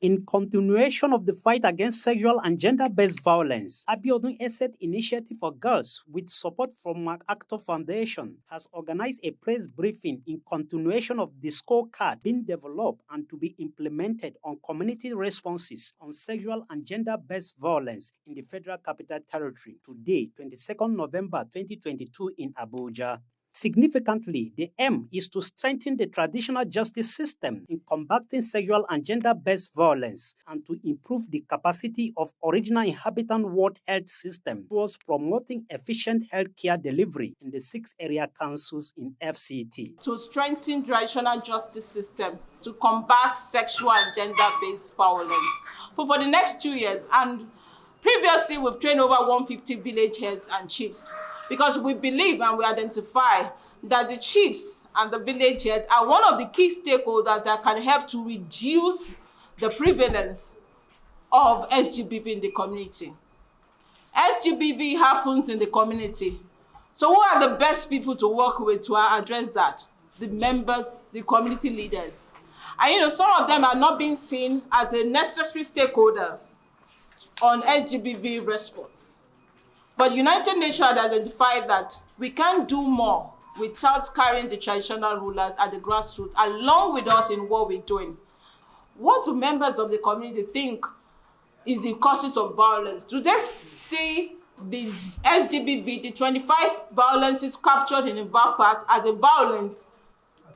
In continuation of the fight against sexual and gender-based violence, Abiodun Asset Initiative for Girls, with support from MacArthur Foundation, has organized a press briefing in continuation of the scorecard being developed and to be implemented on community responses on sexual and gender-based violence in the Federal Capital Territory today, 22nd November 2022 in Abuja. Significantly, the aim is to strengthen the traditional justice system in combating sexual and gender-based violence and to improve the capacity of original inhabitant ward health system towards promoting efficient healthcare delivery in the 6 area councils in FCT. To strengthen traditional justice system to combat sexual and gender-based violence for the next 2 years. And previously, we've trained over 150 village heads and chiefs, because we believe and we identify that the chiefs and the village heads are one of the key stakeholders that can help to reduce the prevalence of SGBV in the community. SGBV happens in the community. So who are the best people to work with to address that? The members, the community leaders. And some of them are not being seen as a necessary stakeholders on SGBV response. But United Nations has identified that we can't do more without carrying the traditional rulers at the grassroots along with us in what we're doing. What do members of the community think is the causes of violence? Do they see the SGBV, the 25 violences captured in the back part as a violence?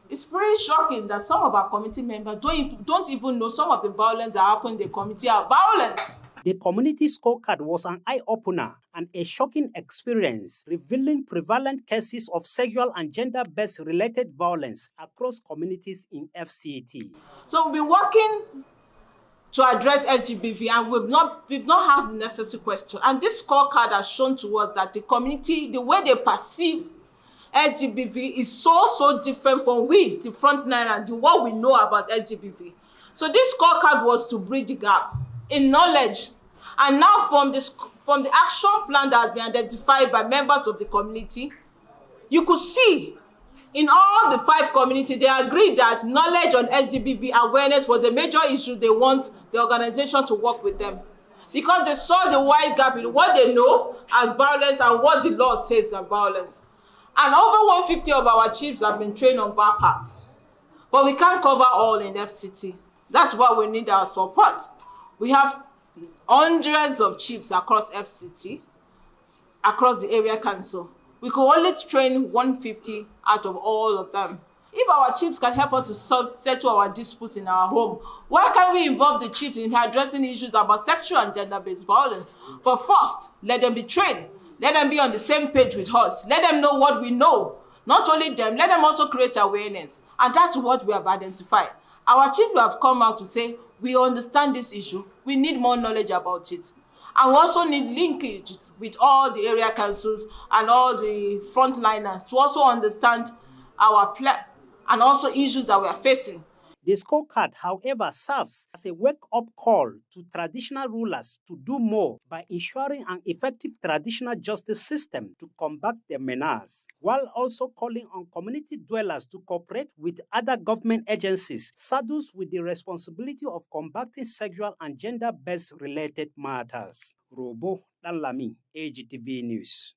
It's pretty shocking that some of our community members don't even know some of the violence that happen in the community are violence. The community scorecard was an eye-opener and a shocking experience, revealing prevalent cases of sexual and gender-based related violence across communities in FCT. So we'll be working to address SGBV, and we've not asked the necessary question. And this scorecard has shown to us that the community, the way they perceive SGBV is so different from we, the frontline, and what we know about SGBV. So this scorecard was to bridge the gap in knowledge. And now from the action plan that has been identified by members of the community, you could see in all the 5 communities, they agreed that knowledge on SGBV awareness was a major issue. They want the organization to work with them because they saw the wide gap in what they know as violence and what the law says as violence. And over 150 of our chiefs have been trained on that part. But we can't cover all in FCT. That's why we need our support. We have hundreds of chiefs across FCT, across the area council. We could only train 150 out of all of them. If our chiefs can help us to settle our disputes in our home, why can't we involve the chiefs in addressing issues about sexual and gender-based violence? But first, let them be trained. Let them be on the same page with us. Let them know what we know. Not only them, let them also create awareness. And that's what we have identified. Our chiefs have come out to say, we understand this issue. We need more knowledge about it. And we also need linkages with all the area councils and all the frontliners to also understand our plan and also issues that we are facing. The scorecard, however, serves as a wake-up call to traditional rulers to do more by ensuring an effective traditional justice system to combat the menace, while also calling on community dwellers to cooperate with other government agencies saddled with the responsibility of combating sexual and gender-based related matters. Robo Dalami, AGTV News.